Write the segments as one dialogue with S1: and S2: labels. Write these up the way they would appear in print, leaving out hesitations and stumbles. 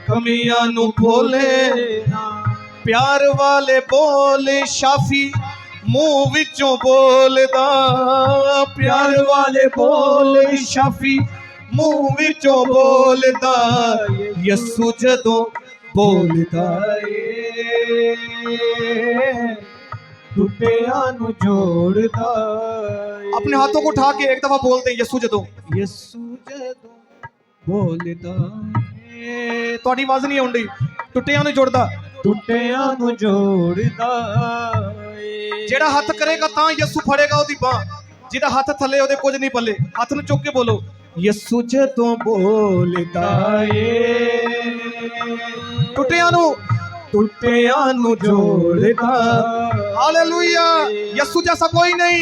S1: कमियां नू भोले प्यार वाले बोल शाफी मुंह विचों बोलदा प्यार वाले बोल शाफी मुंह विचों बोलदा यसू जदों बोलदा टुटियां नू जोड़दा। अपने हाथों को उठा के एक दफा बोलते यसू जदों बोलदा तुहाडी आवाज नहीं आउंदी टुटियां नू जोड़दा टुटियां नू जोड़दा। जेड़ा हथ करेगा तां यसू फड़ेगा ओदी बांह जिहदा हथ थले ओदे कुछ नहीं पल्ले। हथ नू चुक के बोलो यसू जदों बोलदा टुटियां नू जोड़दा। हालेलुया यसू जैसा कोई नहीं।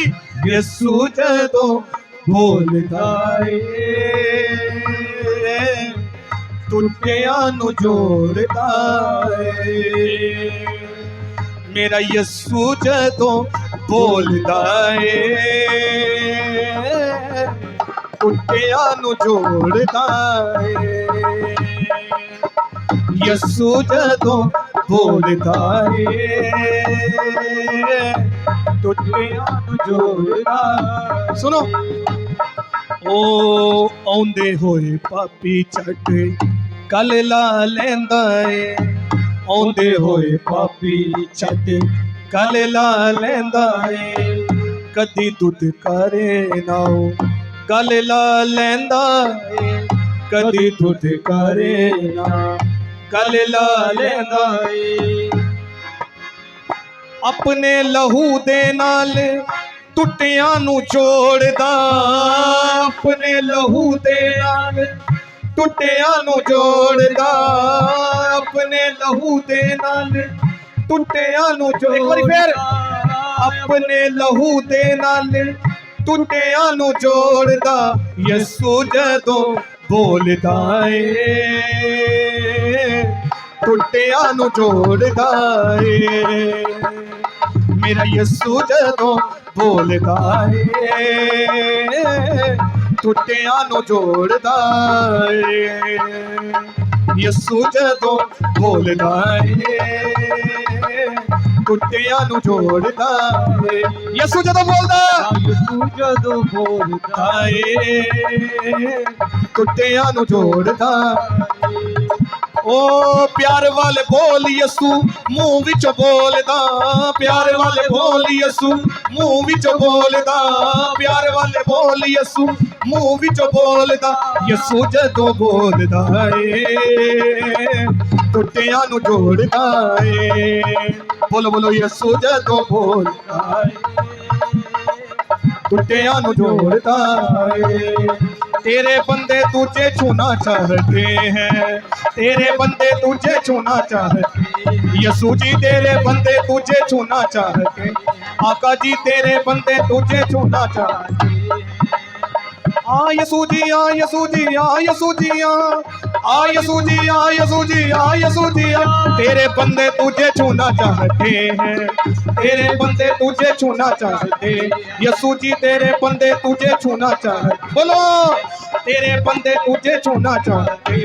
S1: यसू जदों बोलदा टुटियां नू जोड़दा मेरा यसू जदों बोलदा टुटियां नू जोड़दा यसू जदों बोलदा टुटियां नू जोड़दा। सुनो ओ आउंदे होए पापी झट कल ला लैंदा ए आउंदे होए पापी झट कल ला लैंदा ए कदी दुध करे नाओ कल ला लैंदा ए कदी दुध करे ना कल ला लैंदा ए अपने लहू दे नाल टुटियां नू जोड़दा अपने लहू दे नाल टुटियां नू जोड़दा अपने लहू दे नाल टुटियां नू जोड़दा अपने लहू दे नाल टुटियां नू जोड़दा यसू जदों बोलदा टुटियां नू जोड़दा मेरा यसू जदों बोलदा टुटियां नू जोड़दा यसू जदों बोलदा टुटियां नू जोड़दा यसू जदों बोलदा टुटियां नू जोड़दा। ओ प्यार वाले बोल यसू मुंह विच बोलदा प्यार वाले बोल यसू मुंह विच बोलदा प्यार वाले बोल यसू मुंह विच बोलदा यसू जदों बोलदा टुटियां नू जोड़दा बोलो बोलो यसू जदों बोलदा टुटियां नू जोड़दा। तेरे बंदे तुझे छूना चाहते हैं तेरे बंदे तुझे छूना चाहते यसू जी तेरे बंदे तुझे छूना चाहते आका जी तेरे बंदे तुझे छूना चाहते आ यसू जी आ यसू जी आ यसू जी आ यसू जी आ यसू जी आ यसू जी आ तेरे बंदे तुझे छूना चाहते हैं तेरे बंदे तुझे छूना चाहते यसू जी तेरे बंदे तुझे छूना चाहते बोलो तेरे बंदे तुझे छूना चाहते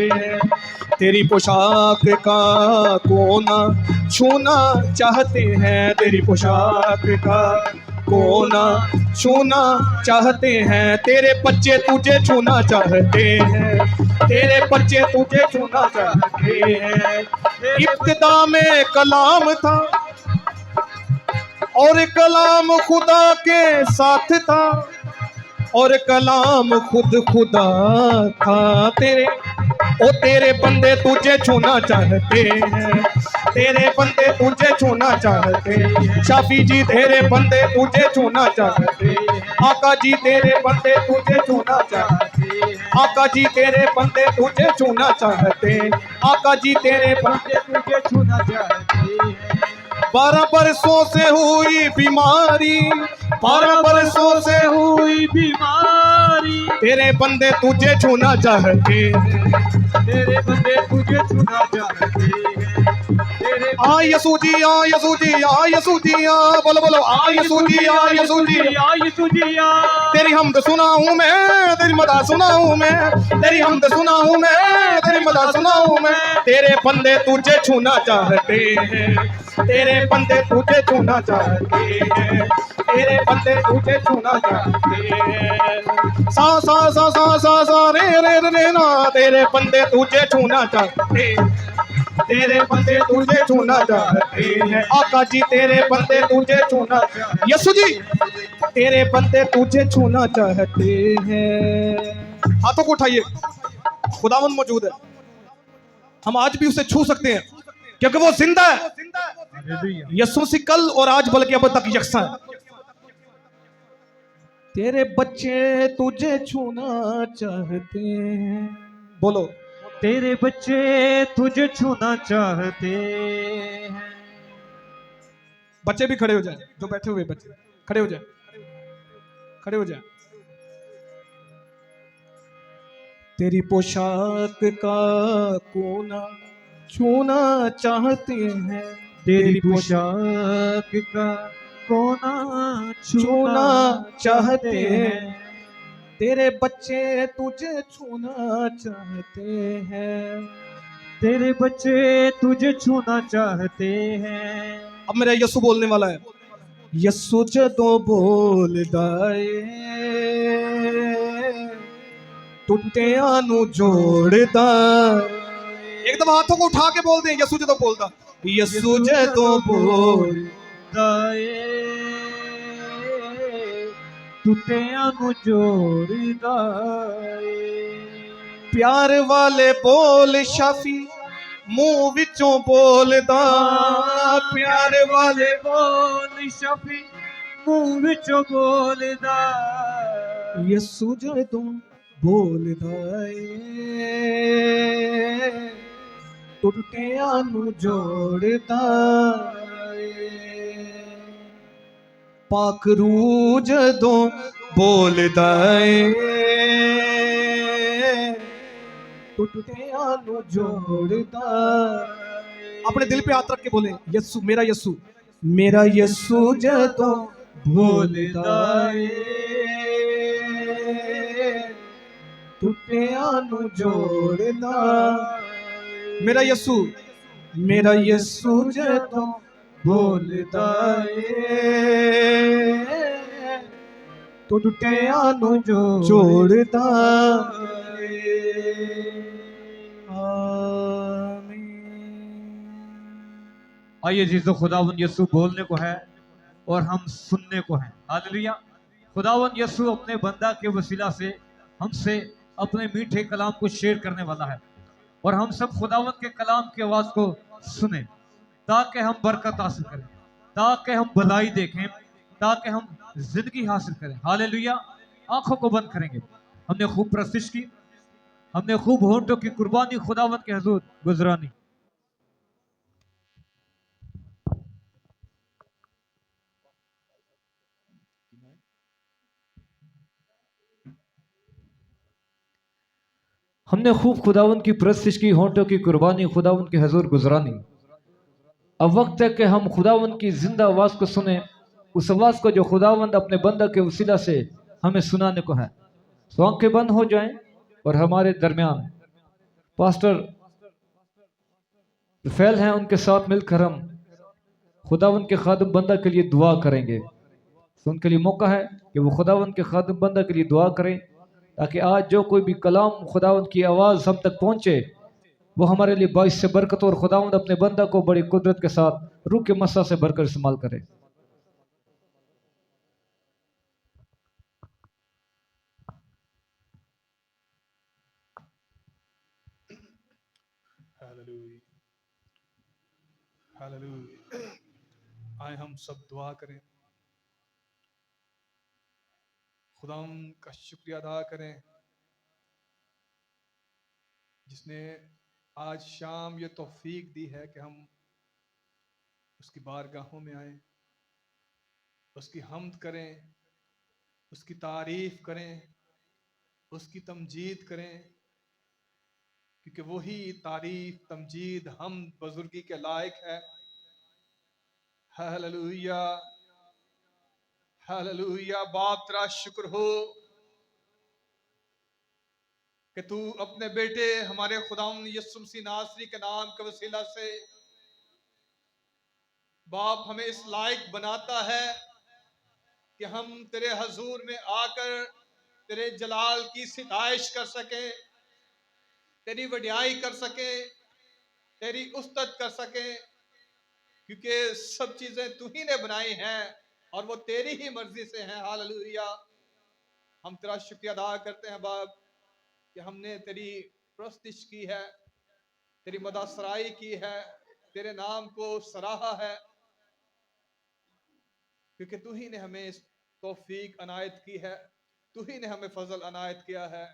S1: तेरी पोशाक का कोना छूना चाहते हैं तेरी पोशाक का कोना छूना चाहते हैं तेरे बच्चे तुझे छूना चाहते हैं तेरे बच्चे तुझे छूना चाहते हैं। इब्तिदा में कलाम था और कलाम खुदा के साथ था और कलाम खुद खुदा था तेरे बंदे तुझे छूना चाहते हैं तेरे बंदे तुझे छूना चाहते शाफी जी तेरे बंदे तुझे छूना चाहते आका जी तेरे बंदे तुझे छूना चाहते आका जी तेरे बंदे तुझे छूना चाहते आका जी तेरे बंदे तुझे छूना चाहते 12 बरसों से हुई बीमारी 12 बरसों से हुई बीमारी तेरे बंदे तुझे छूना चाहते तेरे बंदे तुझे छूना चाहते आ यसू जी, आ यसू जी, आ यसू जी, आ बोलो बोलो, आ यसू जी, आ यसू जी,
S2: या यीशु जी या।
S1: तेरी हमद सुना हूँ मैं, तेरी मदा सुना हूँ मैं, तेरी हमद सुना हूँ मैं, तेरी मदा सुना हूँ मैं। तेरे बंदे तुझे छूना चाहते हैं, तेरे बंदे तुझे छूना चाहते हैं, तेरे बंदे तुझे छूना चाहते हैं। सा रे ना, तेरे बंदे तुझे छूना चाहते हैं, तेरे बंदे तुझे छूना चाहते हैं। आका जी तेरे बंदे तुझे छूना, यसु जी तेरे बंदे तुझे छूना चाहते हैं। हाथों को उठाइए, खुदावंद मौजूद है, हम आज भी उसे छू सकते हैं क्योंकि वो जिंदा है। यसु मसीह कल और आज बल्कि अब तक यकसा है। तेरे बच्चे तुझे छूना चाहते हैं, बोलो
S2: तेरे बच्चे तुझे छूना चाहते हैं।
S1: बच्चे भी खड़े हो जाए, जो बैठे हुए बच्चे खड़े हो जाए, खड़े हो जाए। तेरी पोशाक का कोना छूना चाहते हैं,
S2: तेरी पोशाक का कोना
S1: छूना चाहते हैं।
S2: हैं।
S1: तेरे बच्चे तुझे छूना चाहते हैं।
S2: तेरे बच्चे तुझे छूना चाहते हैं।
S1: अब मेरा यस्सु बोलने वाला है। यस्सु जदों बोलदा ਏ टुटियां नू जोड़दा। एक दफा हाथों को उठा के बोल दें, यस्सु जदों बोलदा, यस्सु जदों बोलदा
S2: टुटियां नू जोड़दा ਏ।
S1: प्यार वाले बोल शाफी मुंह विचों बोलदा, प्यार वाले
S2: बोल शफी मुंह विचों बोलदा।
S1: यस्सु जदों बोलदा ਏ टुटियां नू जोड़दा ਏ। पाक रूह जदों बोलदा ਏ टुटियां नू जोड़दा। अपने दिल पे हाथ रख के बोले, यस्सु मेरा यस्सु, मेरा यस्सु जदों बोलदा ਏ टुटियां नू जोड़दा। मेरा यस्सु, मेरा यस्सु जदों बोलदा ਏ टुटियां नू जोड़दा ਏ।
S2: आइए जीजो, खुदावन यीशु बोलने को है और हम सुनने को हैं। हालेलुया। खुदावन यीशु अपने बंदा के वसीला से हमसे अपने मीठे कलाम को शेयर करने वाला है और हम सब खुदावन के कलाम की आवाज को सुने ताकि हम बरकत हासिल करें, ताकि हम भलाई देखें, ताकि हम जिंदगी हासिल करें। हालेलुया। आंखों को बंद करेंगे। हमने खूब प्रस्तिश की, हमने खूब होंठों की कुर्बानी खुदावन के हुजूर गुजरानी। हमने खूब खुदावन की प्रस्तिश की, होंठों की कुर्बानी खुदावन के हुजूर गुजरानी। अब वक्त है कि हम खुदावन की जिंदा आवाज को सुने, उस आवाज को जो खुदावंद अपने बंदा के वसीला से हमें सुनाने को है। तो आंखें बंद हो जाएं और हमारे दरमियान पास्टर फैल हैं, उनके साथ मिलकर हम खुदावन के खादम बंदा के लिए दुआ करेंगे। तो उनके लिए मौका है कि वो खुदावन के खादम बंदा के लिए दुआ करें ताकि आज जो कोई भी कलाम खुदावन की आवाज़ हम तक पहुँचे वो हमारे लिए बाइस से बरकत और खुदावंद अपने बंदा को बड़ी कुदरत के साथ रूह के मसा से भरकर इस्तेमाल करे।
S1: हालेलुया। आए हम सब दुआ करें, खुदाम का शुक्रिया अदा करें जिसने आज शाम ये तौफीक दी है कि हम उसकी बारगाहों में आए, उसकी हम्द करें, उसकी तारीफ करें, उसकी तमजीद करें, क्योंकि वही तारीफ तमजीद हम बुजुर्गी के लायक है। Hallelujah, hallelujah. बाप तेरा शुक्र हो कि तू अपने बेटे हमारे खुदावंद यीशु मसीह नासरी के नाम के वसीला से बाप हमें इस लायक बनाता है कि हम तेरे हजूर में आकर तेरे जलाल की सिताइश कर सके, तेरी वड्याई कर सके, तेरी उस्तत कर सके, क्योंकि सब चीजें तू ही ने बनाई हैं और वो तेरी ही मर्जी से हैं। हालेलुया। हम तेरा शुक्रिया अदा करते हैं बाप कि हमने तेरी प्रस्तिश की है, तेरी मदासराई की है, तेरे नाम को सराहा है, क्योंकि तू ही ने हमें इस तौफीक अनायत की है, तू ही ने हमें फजल अनायत किया है।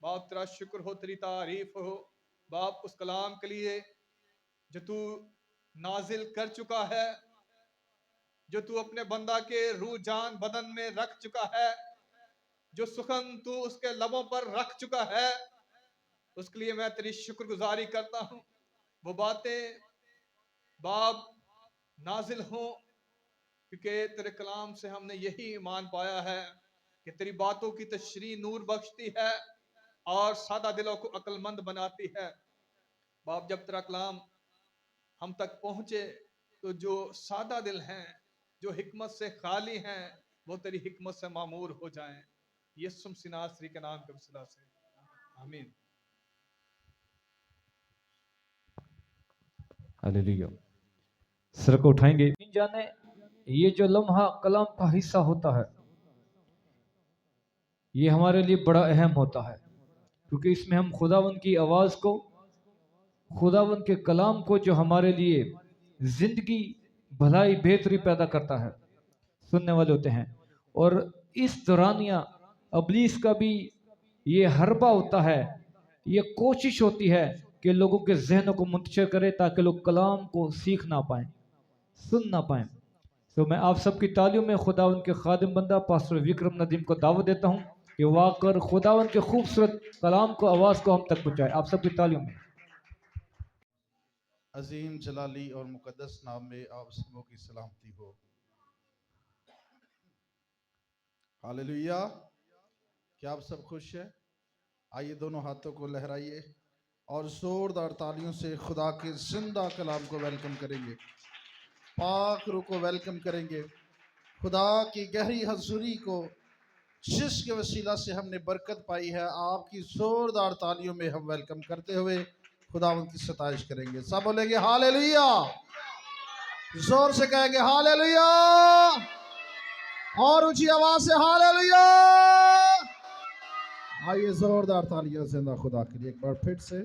S1: बाप तेरा शुक्र हो, तेरी तारीफ हो बाप उस कलाम के लिए जो तू नाजिल कर चुका है, जो तू अपने बंदा के रूह जान बदन में रख चुका है, जो सुखन तू उसके लबों पर रख चुका है, उसके लिए मैं तेरी शुक्रगुजारी करता हूँ। वो बातें बाप नाजिल हों, क्योंकि तेरे कलाम से हमने यही ईमान पाया है कि तेरी बातों की तशरीह नूर बख्शती है और सादा दिलों को अक्लमंद बनाती है। बाप जब तेरा कलाम हम तक पहुंचे तो जो सादा दिल हैं, जो हिकमत से खाली हैं, वो तेरी हिकमत से मामूर हो जाएं। यीशु मसीह नासरी के नाम के वसीला से आमीन।
S2: हालेलुया। सर को उठाएंगे। जाने ये जो लम्हा कलाम का हिस्सा होता है, ये हमारे लिए बड़ा अहम होता है, क्योंकि इसमें हम खुदावंद की आवाज़ को, खुदावंद के कलाम को, जो हमारे लिए जिंदगी, भलाई, बेहतरी पैदा करता है, सुनने वाले होते हैं। और इस दौरानिया अबलीस का भी ये हरबा होता है, ये कोशिश होती है कि लोगों के जहनों को मुंतशिर करे ताकि लोग कलाम को सीख ना पाएं, सुन ना पाएं। तो मैं आप सबकी तालियों में खुदा उनके खादिम बंदा पास्टर विक्रम नदीम को दावत देता हूं कि वो आकर खुदा उनके खूबसूरत कलाम को, आवाज़ को हम तक पहुँचाए। आप सबकी तालियों में।
S3: अजीम जलाली और मुकद्दस नाम में आप सबों की सलामती हो। हालेलुया। क्या आप सब खुश हैं? आइए दोनों हाथों को लहराइए और जोरदार तालियों से खुदा के जिंदा कलाम को वेलकम करेंगे, पाक रूह को वेलकम करेंगे, खुदा की गहरी हजूरी को जिसके वसीला से हमने बरकत पाई है, आपकी जोरदार तालियों में हम वेलकम करते हुए खुदावंद की सताइश करेंगे। सब बोलेंगे हालेलुया, जोर से कहेंगे हालेलुया, और ऊंची आवाज से हालेलुया। आइए जोरदार तालियां जिंदा खुदा के लिए एक बार फिर से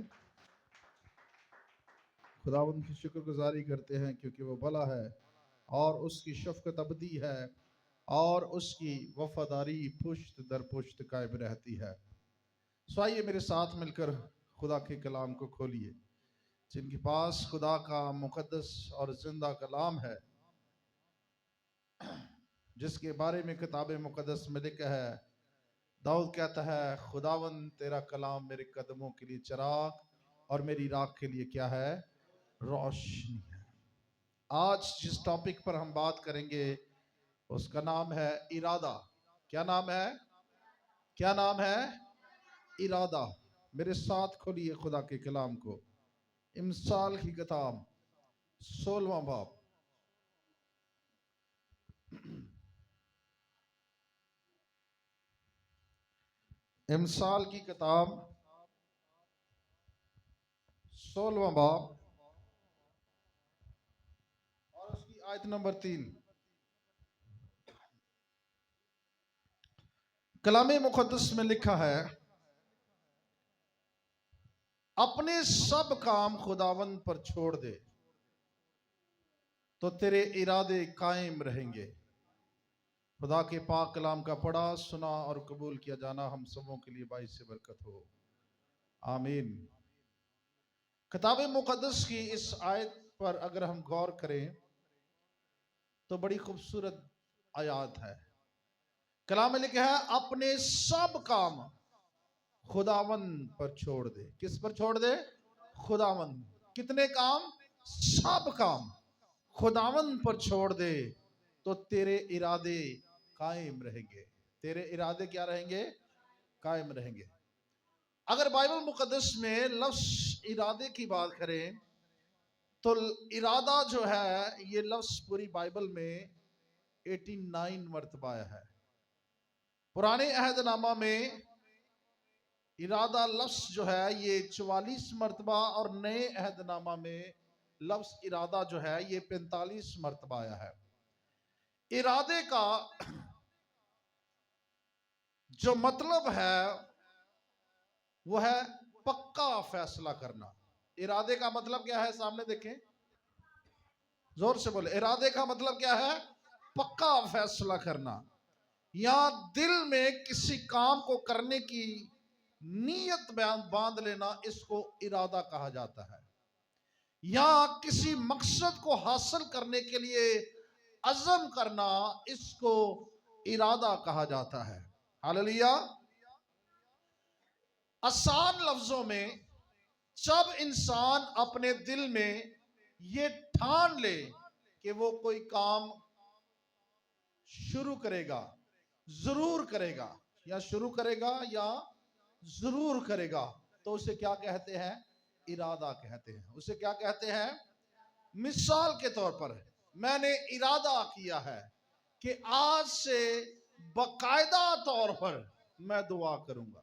S3: खुदावंद की शुक्रगुजारी करते हैं, क्योंकि वो भला है और उसकी शफकत अबदी है और उसकी वफादारी पुश्त दर पुश्त कायम रहती है। सो आइए मेरे साथ मिलकर खुदा के कलाम को खोलिए। जिनके पास खुदा का मुकद्दस और जिंदा कलाम है, जिसके बारे में किताब मुकद्दस में लिखा है, दाऊद कहता है, खुदावन तेरा कलाम मेरे कदमों के लिए चिराग और मेरी राह के लिए क्या है? रोशनी है। आज जिस टॉपिक पर हम बात करेंगे उसका नाम है इरादा। क्या नाम है? क्या नाम है? इरादा। मेरे साथ खोलिए खुदा के कलाम को। इमसाल की किताब 16वां बाब। इमसाल की किताब 16वां बाब और उसकी आयत नंबर 3। कलामे मुकद्दस में लिखा है, अपने सब काम खुदावंद पर छोड़ दे तो तेरे इरादे कायम रहेंगे। खुदा के पाक कलाम का पढ़ा, सुना और कबूल किया जाना हम सबों के लिए बाइस से बरकत हो। आमीन। किताब मुकद्दस की इस आयत पर अगर हम गौर करें तो बड़ी खूबसूरत आयत है। कलाम में लिखा है, अपने सब काम खुदावंद पर छोड़ दे। किस पर छोड़ दे? खुदावंद। कितने काम? सब काम खुदावन पर छोड़ दे तो तेरे इरादे कायम रहेंगे। तेरे इरादे क्या रहेंगे? कायम रहेंगे। अगर बाइबल मुकद्दस में लफ्ज इरादे की बात करें तो इरादा जो है ये लफ्ज पूरी बाइबल में 89 मरतबा आया है। पुराने अहदनामा में इरादा लफ्ज जो है ये 44 मरतबा और नए अहदनामा में लफ्ज इरादा जो है ये 45 मरतबा आया है। इरादे का जो मतलब है वो है पक्का फैसला करना। इरादे का मतलब क्या है? सामने देखें, जोर से बोले, इरादे का मतलब क्या है? पक्का फैसला करना, या दिल में किसी काम को करने की नीयत बांध लेना, इसको इरादा कहा जाता है। या किसी मकसद को हासिल करने के लिए अज़म करना, इसको इरादा कहा जाता है। हालेलुया। आसान लफ्जों में जब इंसान अपने दिल में ये ठान ले कि वो कोई काम शुरू करेगा, जरूर करेगा, या शुरू करेगा या जरूर करेगा, तो उसे क्या कहते हैं? इरादा कहते हैं। उसे क्या कहते हैं? मिसाल के तौर पर मैंने इरादा किया है कि आज से बाकायदा तौर पर मैं दुआ करूंगा,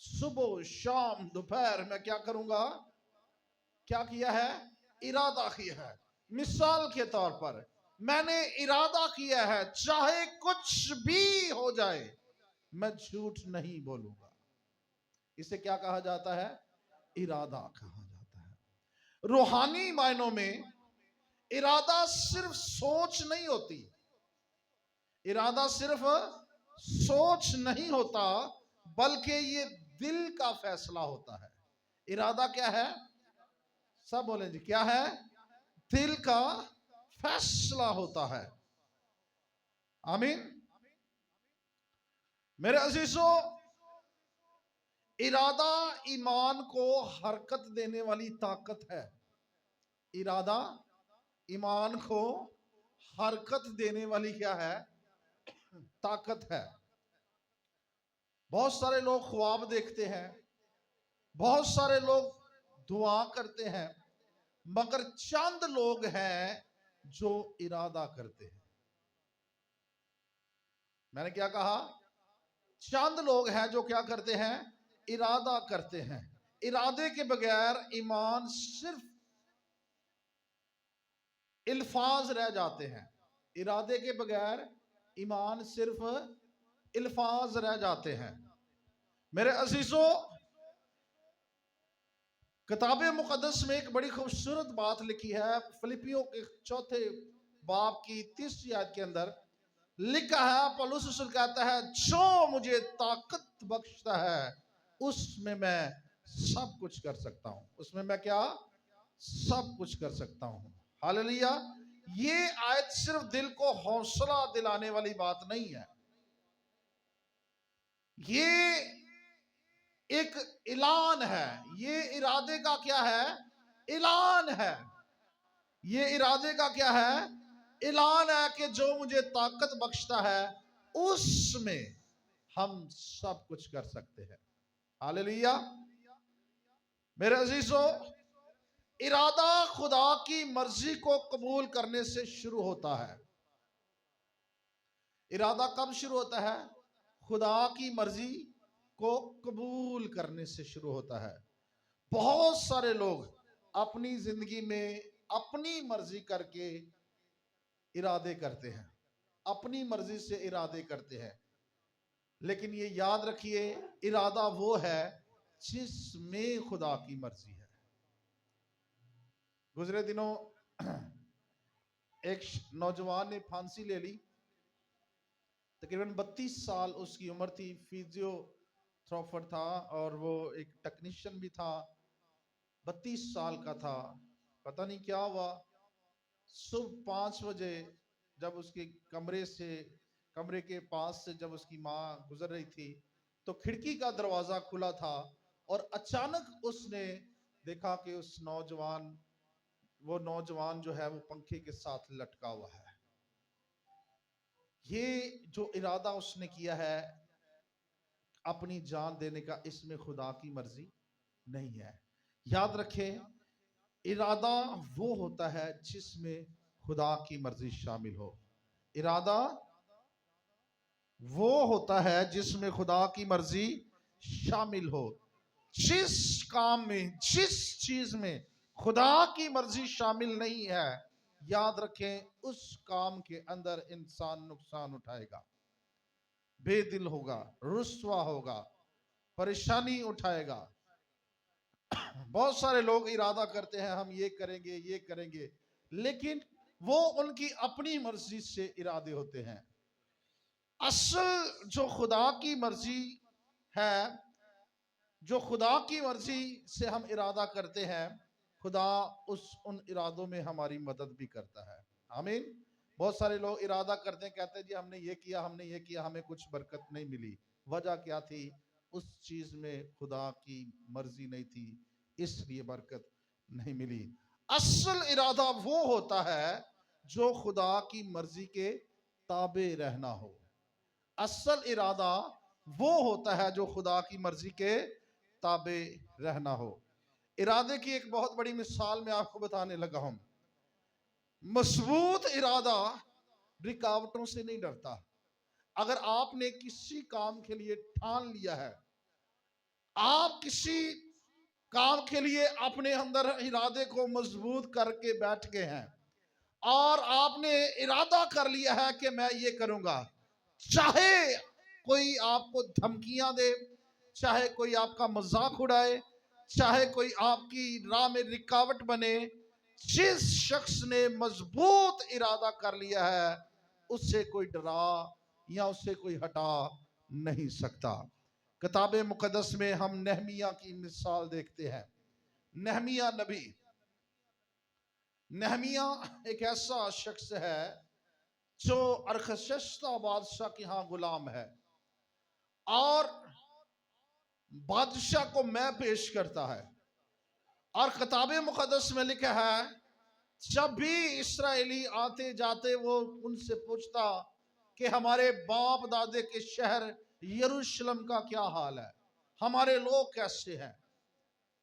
S3: सुबह शाम दोपहर मैं क्या करूंगा? क्या किया है? इरादा किया है। मिसाल के तौर पर मैंने इरादा किया है चाहे कुछ भी हो जाए मैं झूठ नहीं बोलूंगा। इसे क्या कहा जाता है? इरादा कहा जाता है। रूहानी मायनों में इरादा सिर्फ सोच नहीं होती। इरादा सिर्फ सोच नहीं होता, बल्कि ये दिल का फैसला होता है। इरादा क्या है? सब बोलें जी, क्या है? दिल का फैसला होता है। आमीन। मेरे अजीजों, इरादा ईमान को हरकत देने वाली ताकत है। इरादा ईमान को हरकत देने वाली क्या है? ताकत है। बहुत सारे लोग ख्वाब देखते हैं, बहुत सारे लोग दुआ करते हैं, मगर चंद लोग हैं जो इरादा करते हैं। मैंने क्या कहा? चंद लोग हैं जो क्या करते हैं? इरादा करते हैं। इरादे के बगैर ईमान सिर्फ इल्फाज रह जाते हैं। इरादे के बगैर ईमान सिर्फ इल्फाज रह जाते हैं। मेरे अजीजों, किताब मुकद्दस में एक बड़ी खूबसूरत बात लिखी है। फिलिपियों के 4 बाब की 30 आयत के अंदर लिखा है, पौलुस रसूल कहता है, जो मुझे ताकत बख्शता है उसमें मैं सब कुछ कर सकता हूं। उसमें मैं क्या? सब कुछ कर सकता हूं। हालेलुया। ये आयत सिर्फ दिल को हौसला दिलाने वाली बात नहीं है, ये एक ऐलान है। ये इरादे का क्या है? ऐलान है। ये इरादे का क्या है? ऐलान है कि जो मुझे ताकत बख्शता है उसमें हम सब कुछ कर सकते हैं। हालेलुया। मेरे अजीजों, इरादा खुदा की मर्जी को कबूल करने से शुरू होता है। इरादा कब शुरू होता है? खुदा की मर्जी को कबूल करने से शुरू होता है। बहुत सारे लोग अपनी जिंदगी में अपनी मर्जी करके इरादे करते हैं, अपनी मर्जी से इरादे करते हैं, लेकिन ये याद रखिए, इरादा वो है जिसमें खुदा की मर्जी है। गुजरे दिनों एक नौजवान ने फांसी ले ली। तकरीबन 32 साल उसकी उम्र थी। फिजियोथेरेपी था और वो एक टेक्नीशियन भी था। 32 साल का था। पता नहीं क्या हुआ, सुबह 5 बजे जब उसके कमरे के पास से जब उसकी माँ गुजर रही थी तो खिड़की का दरवाजा खुला था और अचानक उसने देखा कि उस नौजवान वो नौजवान जो है वो पंखे के साथ लटका हुआ है। ये जो इरादा उसने किया है अपनी जान देने का, इसमें खुदा की मर्जी नहीं है। याद रखें, इरादा वो होता है जिसमें खुदा की मर्जी शामिल हो। इरादा वो होता है जिसमें खुदा की मर्जी शामिल हो। जिस काम में, जिस चीज में खुदा की मर्जी शामिल नहीं है, याद रखें उस काम के अंदर इंसान नुकसान उठाएगा, बेदिल होगा, रुस्वा होगा, परेशानी उठाएगा। बहुत सारे लोग इरादा करते हैं हम ये करेंगे ये करेंगे, लेकिन वो उनकी अपनी मर्जी से इरादे होते हैं। असल जो खुदा की मर्जी है, जो खुदा की मर्जी से हम इरादा करते हैं, खुदा उन इरादों में हमारी मदद भी करता है। आमीन। बहुत सारे लोग इरादा करते हैं, कहते हैं जी हमने ये किया, हमने ये किया, हमें कुछ बरकत नहीं मिली। वजह क्या थी? उस चीज में खुदा की मर्जी नहीं थी, इसलिए बरकत नहीं मिली। असल इरादा वो होता है जो खुदा की मर्जी के ताबे रहना हो। असल इरादा वो होता है जो खुदा की मर्जी के ताबे रहना हो। इरादे की एक बहुत बड़ी मिसाल मैं आपको बताने लगा हूं। मजबूत इरादा रुकावटों से नहीं डरता। अगर आपने किसी काम के लिए ठान लिया है, आप किसी काम के लिए अपने अंदर इरादे को मजबूत करके बैठ गए हैं और आपने इरादा कर लिया है कि मैं ये करूंगा, चाहे कोई आपको धमकियां दे, चाहे कोई आपका मजाक उड़ाए, चाहे कोई आपकी राह में रुकावट बने, जिस शख्स ने मजबूत इरादा कर लिया है उससे कोई डरा या उससे कोई हटा नहीं सकता। किताब मुकद्दस में हम नहमिया की मिसाल देखते हैं। नहमिया नबी, नहमिया एक ऐसा शख्स है जो अरखशस्ता बादशाह के यहाँ गुलाम है और बादशाह को मैं पेश करता है। और किताब मुकद्दस में लिखा है, जब भी इस्राएली आते जाते वो उनसे पूछता कि हमारे बाप दादे के शहर यरूशलेम का क्या हाल है, हमारे लोग कैसे हैं।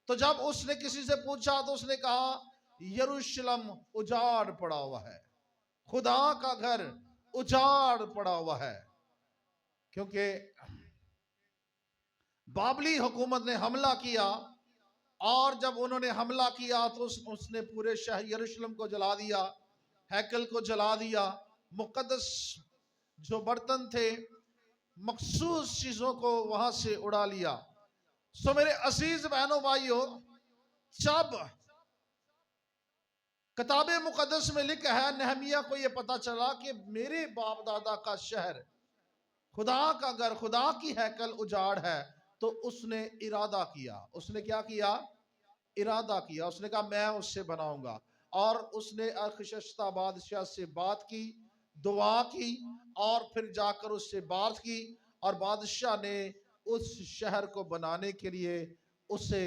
S3: तो जब उसने किसी से पूछा तो उसने कहा यरूशलेम उजाड़ पड़ा हुआ है, खुदा का घर उजाड़ पड़ा हुआ है, क्योंकि बाबली हुकूमत ने हमला किया और जब उन्होंने हमला किया तो उसने पूरे शहर यरूशलेम को जला दिया, हैकल को जला दिया, मुकद्दस जो बर्तन थे, मखसूस चीजों को वहां से उड़ा लिया। सो मेरे अजीज बहनों भाइयों, जब किताबे मुकद्दस में लिखा है नहमिया को यह पता चला कि मेरे बाप दादा का शहर, खुदा का घर, खुदा की हैकल उजाड़ है, तो उसने इरादा किया। उसने क्या किया? इरादा किया। उसने कहा मैं उससे बनाऊंगा। और उसने अरखशस्ता बादशाह से बात की, दुआ की और फिर जाकर उससे बात की और बादशाह ने उस शहर को बनाने के लिए उसे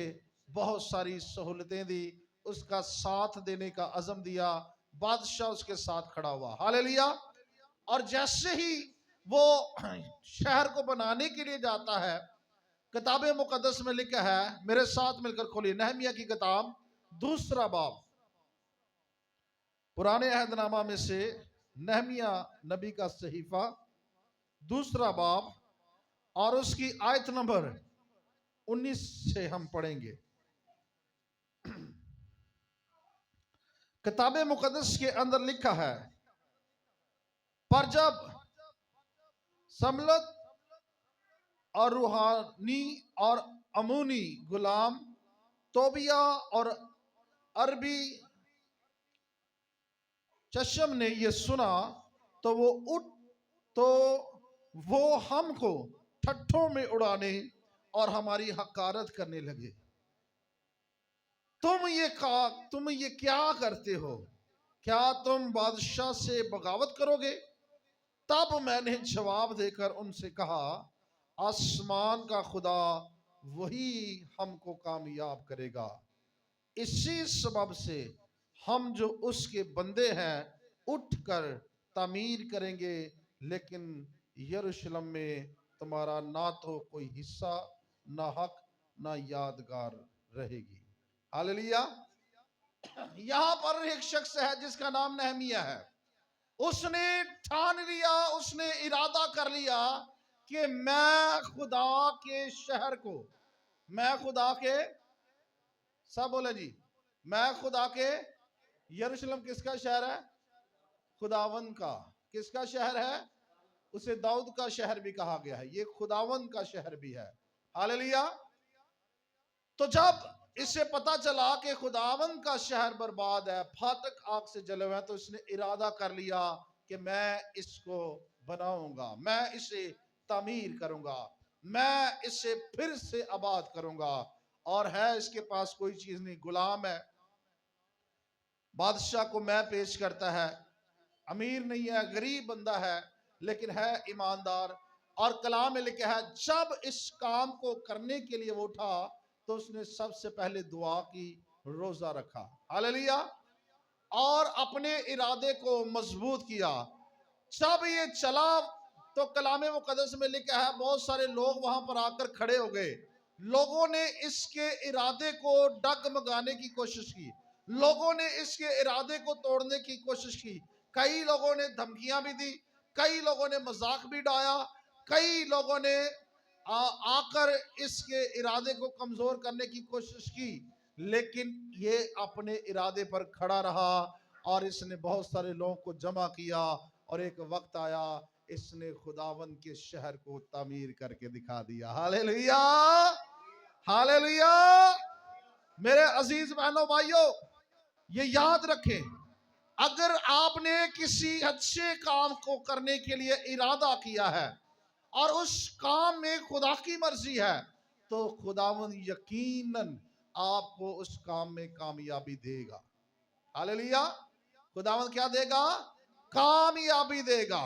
S3: बहुत सारी सहूलतें दी, उसका साथ देने का अज़म दिया। बादशाह उसके साथ खड़ा हुआ। हालेलुया। और जैसे ही वो शहर को बनाने के लिए जाता है, किताबे मुकद्दस में लिखा है, मेरे साथ मिलकर खोलिए नहमिया की किताब, दूसरा बाब, पुराने अहदनामा में से नहमिया नबी का सहीफा, दूसरा बाब और उसकी आयत नंबर 19 से हम पढ़ेंगे। किताबे मुकद्दस के अंदर लिखा है, पर जब समलत और रूहानी और अमूनी गुलाम तोबिया और अरबी चशम ने यह सुना तो वो हमको ठट्ठों में उड़ाने और हमारी हकारत करने लगे। तुम ये क्या करते हो? क्या तुम बादशाह से बगावत करोगे? तब मैंने जवाब देकर उनसे कहा, आसमान का खुदा वही हमको कामयाब करेगा। इसी सबब से हम जो उसके बंदे हैं उठकर तामीर करेंगे, लेकिन यरूशलेम में तुम्हारा ना तो कोई हिस्सा, ना हक, ना यादगार रहेगी। हालेलुया। यहां पर एक शख्स है जिसका नाम नहमिया है। उसने ठान लिया, उसने इरादा कर लिया कि मैं खुदा के शहर को, मैं खुदा के, सब बोले जी, मैं खुदा के, यरूशलेम किसका शहर है? खुदावन का। किसका शहर है? उसे दाऊद का शहर भी कहा गया है, ये खुदावन का शहर भी है। हालेलुया। तो जब इसे पता चला कि खुदावन का शहर बर्बाद है, फाटक आग से जले हुए हैं, तो इसने इरादा कर लिया कि मैं इसको बनाऊंगा, मैं इसे तामीर करूंगा, मैं इसे फिर से आबाद करूंगा। और है इसके पास कोई चीज नहीं, गुलाम है, बादशाह को मैं पेश करता है, अमीर नहीं है, गरीब बंदा है, लेकिन है ईमानदार। और कलाम में लिखा है जब इस काम को करने के लिए वो उठा तो उसने सबसे पहले दुआ की, रोजा रखा। हालेलुया। और अपने इरादे को मजबूत किया। जब ये चला तो कलाम मुकद्दस में लिखा है बहुत सारे लोग वहां पर आकर खड़े हो गए। लोगों ने इसके इरादे को डगमगाने की कोशिश की, लोगों ने इसके इरादे को तोड़ने की कोशिश की। कई लोगों ने धमकियां भी दी, कई लोगों ने मजाक भी डाया, कई लोगों ने आकर इसके इरादे को कमजोर करने की कोशिश की, लेकिन ये अपने इरादे पर खड़ा रहा और इसने बहुत सारे लोगों को जमा किया। और एक वक्त आया इसने खुदावन के शहर को तामीर करके दिखा दिया। Hallelujah, hallelujah. मेरे अजीज बहनों भाइयों, ये याद रखें, अगर आपने किसी अच्छे काम को करने के लिए इरादा किया है और उस काम में खुदा की मर्जी है, तो खुदावन यकीनन आपको उस काम में कामयाबी देगा। हालेलुया। खुदावन क्या देगा? कामयाबी देगा।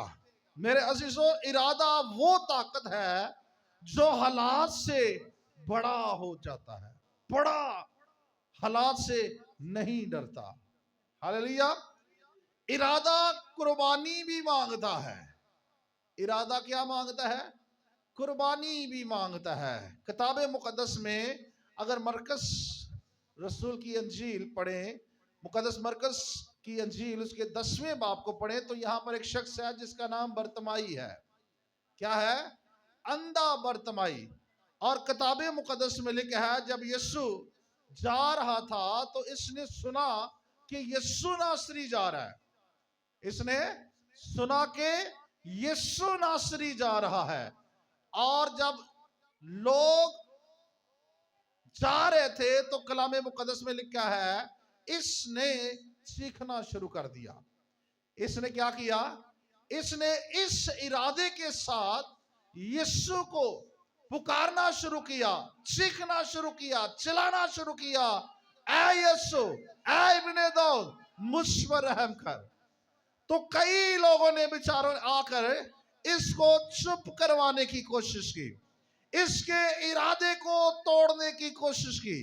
S3: मेरे अजीजों, इरादा वो ताकत है जो हालात से बड़ा हो जाता है, बड़ा हालात से नहीं डरता। हालेलुया। इरादा कुर्बानी भी मांगता है। इरादा क्या मांगता है? कुर्बानी भी मांगता है। किताब मुकद्दस में अगर मरकस रसूल की अंजील पढ़ें, मुकद्दस मरकस की अंजील उसके 10वें बाब को पढ़ें, तो यहां पर एक शख्स है जिसका नाम बर्तमाई है। क्या है? अंधा बर्तमाई। और किताब मुकद्दस में लिखा है जब यीशु जा रहा था तो इसने सुना कि यीशु नासरी जा रहा है। इसने सुना कि यीशु नासरी जा रहा है। और जब लोग जा रहे थे तो कलाम मुकद्दस में लिखा है इसने सीखना शुरू कर दिया। इसने क्या किया? इसने इस इरादे के साथ यीशु को पुकारना शुरू किया, सीखना शुरू किया, चिल्लाना शुरू किया, ऐ यीशु, ऐ इब्ने दाऊद, मुझ पर रहम कर। तो कई लोगों ने बेचारों आकर इसको चुप करवाने की कोशिश की, इसके इरादे को तोड़ने की कोशिश की,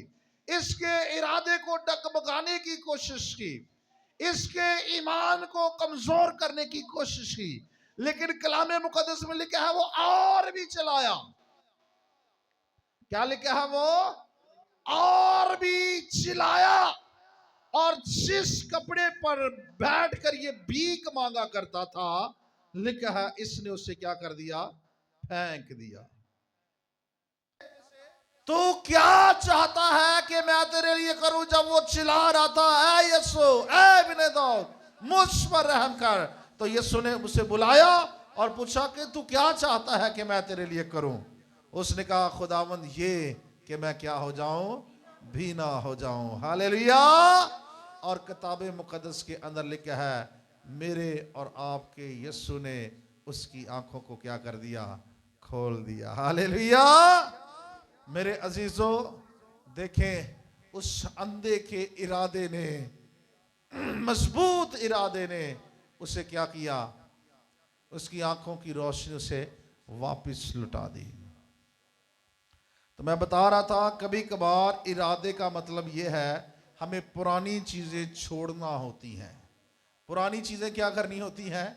S3: इसके इरादे को डगमगाने की कोशिश की, इसके ईमान को कमजोर करने की कोशिश की। लेकिन कलाम मुकद्दस में लिखा है वो और भी चलाया। क्या लिखा है? वो और भी चिल्लाया। और जिस कपड़े पर बैठकर ये भीख मांगा करता था, लिखा है इसने उसे क्या कर दिया? फेंक दिया। तू क्या चाहता है कि मैं तेरे लिए करूं? जब वो चिल्ला रहा था ऐ यीशु, ऐ इब्ने दाऊद, मुझ पर रहम कर, तो यीशु ने उसे बुलाया और पूछा कि तू क्या चाहता है कि मैं तेरे लिए करूं? उसने कहा खुदावंद ये कि मैं क्या हो जाऊं? भीना हो जाऊं। हालेलुया। और किताब मुकद्दस के अंदर लिखा है मेरे और आपके यीशु ने उसकी आंखों को क्या कर दिया? खोल दिया। हालेलुया। मेरे अजीजों, देखें उस अंधे के इरादे ने, मजबूत इरादे ने उसे क्या किया? उसकी आंखों की रोशनी उसे वापस लुटा दी। तो मैं बता रहा था कभी कभार इरादे का मतलब यह है हमें पुरानी चीज़ें छोड़ना होती हैं। पुरानी चीज़ें क्या करनी होती हैं?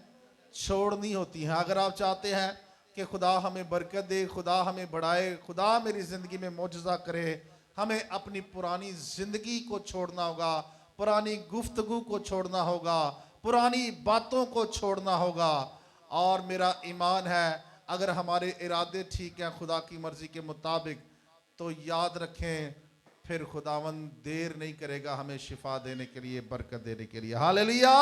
S3: छोड़नी होती हैं। अगर आप चाहते हैं कि खुदा हमें बरकत दे, खुदा हमें बढ़ाए, खुदा मेरी ज़िंदगी में मौजज़ा करे, हमें अपनी पुरानी ज़िंदगी को छोड़ना होगा, पुरानी गुफ्तगू को छोड़ना होगा, पुरानी बातों को छोड़ना होगा। और मेरा ईमान है अगर हमारे इरादे ठीक हैं खुदा की मर्ज़ी के मुताबिक, तो याद रखें फिर खुदावंद देर नहीं करेगा हमें शिफा देने के लिए, बरकत देने के लिए। हालेलुया।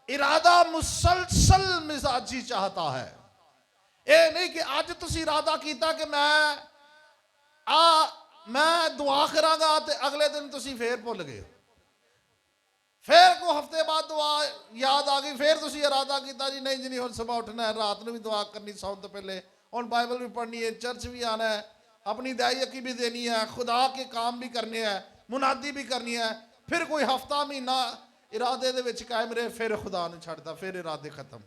S3: इरादा मुसलसल मिजाजी चाहता है। ये नहीं कि आज तुसी इरादा कीता कि मैं दुआ करांगा ते अगले दिन तुसी फिर भुल गए, फिर को हफ्ते बाद दुआ याद आ गई, फिर तुसी इरादा कीता जी नहीं जी नहीं हुण सुबह उठना है, रात में भी दुआ करनी, सौन तो पहले हुण बाइबल भी पढ़नी है, चर्च भी आना है, अपनी दायकी भी देनी है, खुदा के काम भी करने हैं, मुनादी भी करनी है। फिर कोई हफ्ता महीना इरादे दे विच कायम रहे, फिर खुदा ने छड्डदा, फिर इरादे खत्म।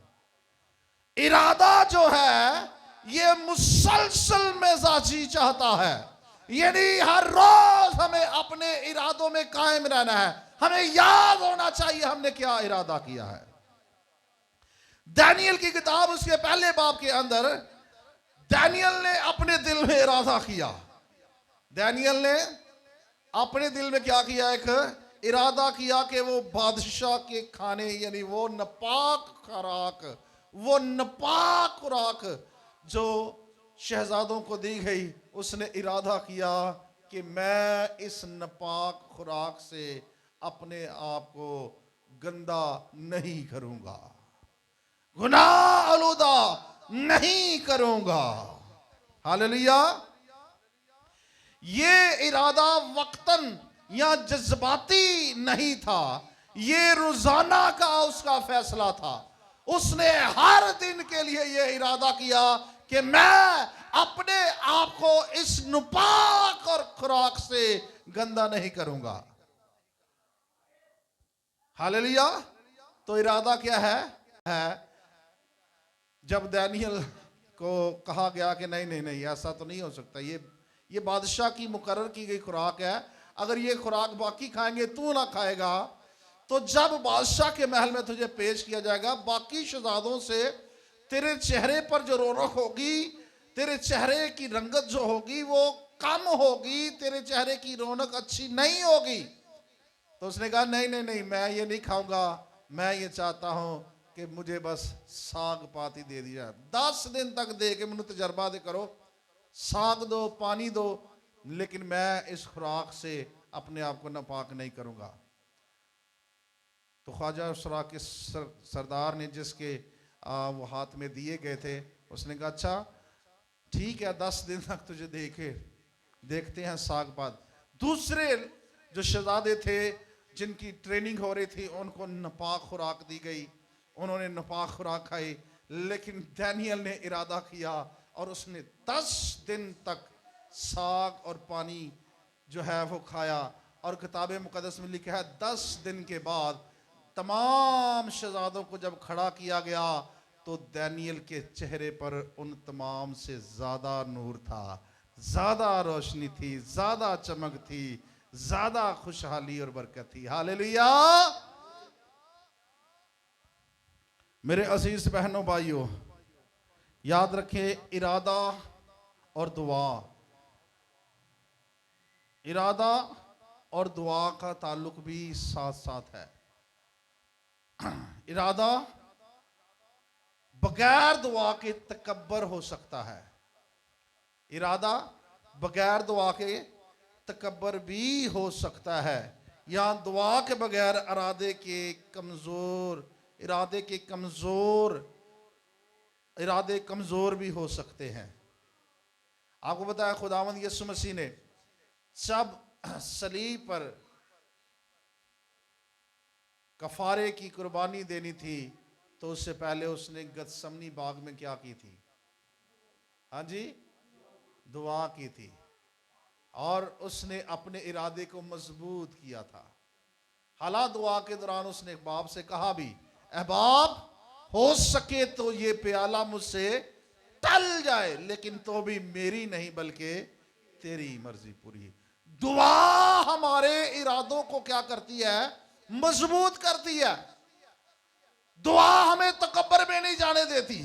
S3: इरादा जो है ये मुसलसल मिजाजी चाहता है, यानी हर रोज हमें अपने इरादों में कायम रहना है, हमें याद होना चाहिए हमने क्या इरादा किया है। दानियल की किताब उसके पहले बाब के अंदर दानियल ने अपने दिल में इरादा किया। दानियल ने अपने दिल में क्या किया? एक इरादा किया कि वो बादशाह के खाने, यानी वो नपाक खुराक जो शहजादों को दी गई, उसने इरादा किया कि मैं इस नपाक खुराक से अपने आप को गंदा नहीं करूंगा, गुनाह आलूदा नहीं करूंगा। हालेलुया। ये इरादा वक्तन या जज्बाती नहीं था, ये रोजाना का उसका फैसला था। उसने हर दिन के लिए यह इरादा किया कि मैं अपने आप को इस नुपाक और खुराक से गंदा नहीं करूंगा। हालेलुया। तो इरादा क्या है? जब दानियल को कहा गया कि नहीं नहीं नहीं ऐसा तो नहीं हो सकता, ये बादशाह की मुकर्रर की गई खुराक है, अगर ये खुराक बाकी खाएंगे तू ना खाएगा, तो जब बादशाह के महल में तुझे पेश किया जाएगा, बाकी शहजादों से तेरे चेहरे पर जो रौनक होगी, तेरे चेहरे की रंगत जो होगी वो कम होगी, तेरे चेहरे की रौनक अच्छी नहीं होगी। तो उसने कहा नहीं नहीं नहीं, मैं ये नहीं खाऊंगा, मैं ये चाहता हूं कि मुझे बस साग पाती दे दिया, 10 दिन तक दे के मैंने तजर्बा दे करो, साग दो, पानी दो, लेकिन मैं इस खुराक से अपने आप को नापाक नहीं करूंगा। तो ख्वाजा सरा के सरदार ने जिसके वो हाथ में दिए गए थे, उसने कहा अच्छा ठीक है, 10 दिन तक तुझे देखते हैं साग पात। दूसरे जो शहजादे थे जिनकी ट्रेनिंग हो रही थी, उनको नापाक खुराक दी गई, उन्होंने नापाक खुराक खाई, लेकिन दानियल ने इरादा किया और उसने 10 दिन तक साग और पानी जो है वो खाया। और किताब मुकद्दस में लिखा है 10 दिन के बाद तमाम शहजादों को जब खड़ा किया गया तो दानियल के चेहरे पर उन तमाम से ज्यादा नूर था, ज्यादा रोशनी थी, ज्यादा चमक थी, ज्यादा खुशहाली और बरकत थी। हालेलुया। मेरे अजीज बहनों भाइयों, याद रखें इरादा और दुआ, इरादा और दुआ का ताल्लुक भी साथ साथ है। इरादा बगैर दुआ के तकब्बर हो सकता है, इरादा बगैर दुआ के तकब्बर भी हो सकता है, या दुआ के बगैर इरादे कमजोर भी हो सकते हैं। आपको पता है खुदावंद यीशु मसीह ने जब सलीब पर कफारे की कुर्बानी देनी थी तो उससे पहले उसने गतसमनी बाग में क्या की थी? हाँ जी, दुआ की थी, और उसने अपने इरादे को मजबूत किया था। हालांकि दुआ के दौरान उसने बाप से कहा भी, ऐ बाप हो सके तो ये प्याला मुझसे टल जाए, लेकिन तो भी मेरी नहीं बल्कि तेरी मर्जी पूरी। दुआ हमारे इरादों को क्या करती है? मजबूत करती है। दुआ हमें तकब्बर में नहीं जाने देती,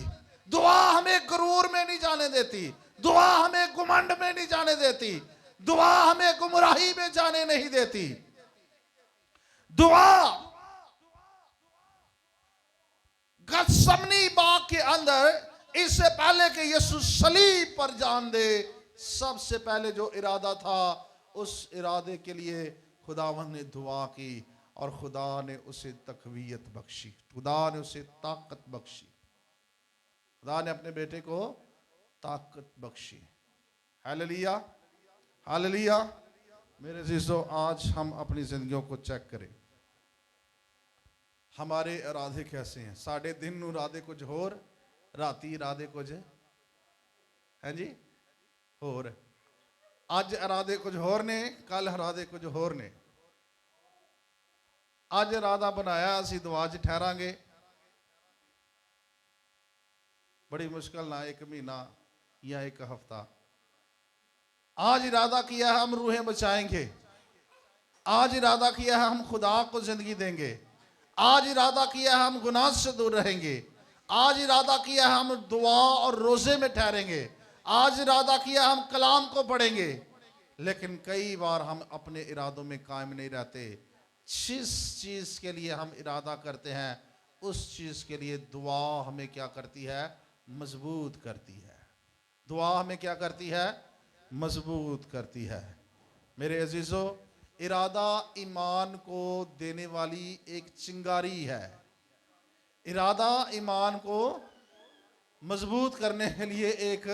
S3: दुआ हमें गरूर में नहीं जाने देती, दुआ हमें घुमंड में नहीं जाने देती, दुआ हमें गुमराही में जाने नहीं देती। दुआ गत्समनी बाग के अंदर इससे पहले कि यीशु सलीब पर जान दे, सबसे पहले जो इरादा था उस इरादे के लिए खुदावंद ने दुआ की और खुदा ने उसे तकवीयत बख्शी, खुदा ने उसे ताकत बख्शी, खुदा ने अपने बेटे को ताकत बख्शी। Hallelujah, hallelujah. मेरे अजीजों, आज हम अपनी जिंदगियों को चेक करें, हमारे इरादे कैसे हैं। साढ़े दिन नू इरादे कुछ होर, राती इरादे कुछ है जी होर। अज इरादे कुछ होर ने, कल इरादे कुछ होर ने। अज इरादा बनाया असी दुआ च ठहरांगे, बड़ी मुश्किल ना एक महीना या एक हफ्ता। आज इरादा किया है हम रूहें बचाएंगे, आज इरादा किया है हम खुदा को जिंदगी देंगे, आज इरादा किया है हम गुनाह से दूर रहेंगे, आज इरादा किया है हम दुआ और रोजे में ठहरेंगे, आज इरादा किया हम कलाम को पढ़ेंगे। लेकिन कई बार हम अपने इरादों में कायम नहीं रहते। जिस चीज के लिए हम इरादा करते हैं उस चीज के लिए दुआ हमें क्या करती है? मजबूत करती है। दुआ हमें क्या करती है? मजबूत करती है। मेरे अजीजों, इरादा ईमान को देने वाली एक चिंगारी है। इरादा ईमान को मजबूत करने के लिए एक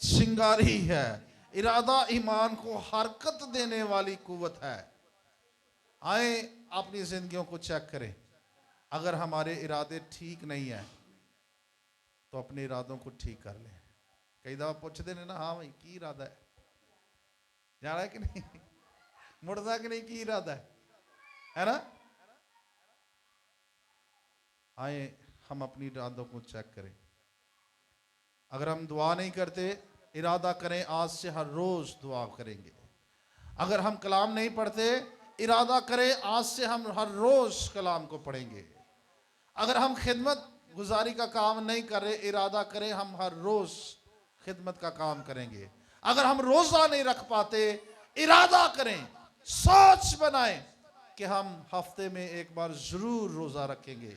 S3: चिंगारी है। इरादा ईमान को हरकत देने वाली कुव्वत है। आए अपनी जिंदगियों को चेक करें। अगर हमारे इरादे ठीक नहीं है तो अपने इरादों को ठीक कर लें। कई दफा पूछते ने ना, हाँ भाई की इरादा है, जाना है कि नहीं, मुड़दा कि नहीं, की इरादा है ना। आए हम अपनी इरादों को चेक करें। अगर हम दुआ नहीं करते, इरादा करें आज से हर रोज दुआ करेंगे। अगर हम कलाम नहीं पढ़ते, इरादा करें आज से हम हर रोज कलाम को पढ़ेंगे। अगर हम खिदमत गुजारी का काम नहीं कर रहे, इरादा करें हम हर रोज खिदमत का काम करेंगे। अगर हम रोजा नहीं रख पाते, इरादा करें, सोच बनाएं कि हम हफ्ते में एक बार जरूर रोजा रखेंगे।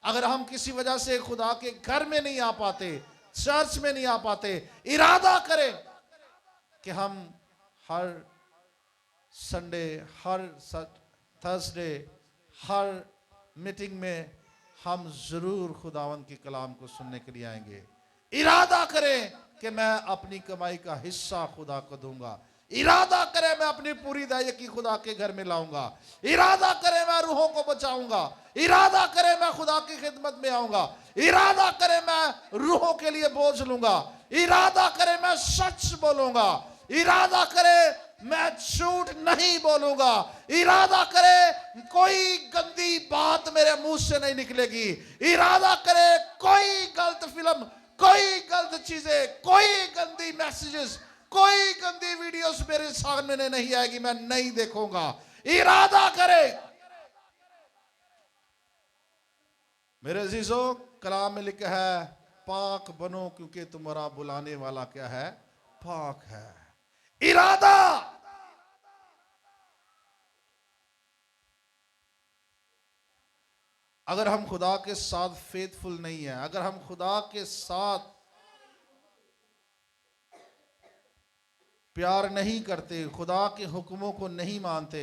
S3: अगर हम किसी वजह से खुदा के घर में नहीं आ पाते, चर्च में नहीं आ पाते, इरादा करें कि हम हर संडे, हर थर्सडे, हर मीटिंग में हम जरूर खुदावंद के कलाम को सुनने के लिए आएंगे। इरादा करें कि मैं अपनी कमाई का हिस्सा खुदा को दूंगा। इरादा करें मैं अपनी पूरी दायकी खुदा के घर में लाऊंगा। इरादा करें मैं रूहों को बचाऊंगा। इरादा करें मैं खुदा की खिदमत में आऊंगा। इरादा करें मैं रूहों के लिए बोझ लूंगा। इरादा करें मैं सच बोलूंगा। इरादा करें मैं झूठ नहीं बोलूंगा। इरादा करे कोई गंदी बात मेरे मुंह से नहीं निकलेगी। इरादा करे कोई गलत फिल्म, कोई गलत चीजें, कोई गंदी मैसेजेस, कोई गंदी वीडियोस मेरे सामने नहीं आएगी, मैं नहीं देखूंगा। इरादा करे। मेरे अजीजों, कलाम में लिखा है, पाक बनो क्योंकि तुम्हारा बुलाने वाला क्या है? पाक है। इरादा। अगर हम खुदा के साथ फेथफुल नहीं है, अगर हम खुदा के साथ प्यार नहीं करते, खुदा के हुक्मों को नहीं मानते,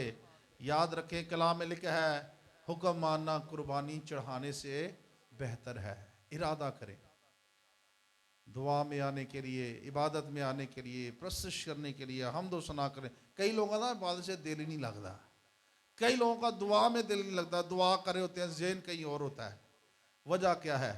S3: याद रखें कलाम में लिखा है, हुक्म मानना कुर्बानी चढ़ाने से बेहतर है। इरादा करें दुआ में आने के लिए, इबादत में आने के लिए, प्रस्तुत करने के लिए, हम दो सना करें। कई लोगों का ना इबादत से दिल ही नहीं लगता, कई लोगों का दुआ में दिल नहीं लगता, दुआ करे होते हैं, ज़हन कहीं और होता है। वजह क्या है?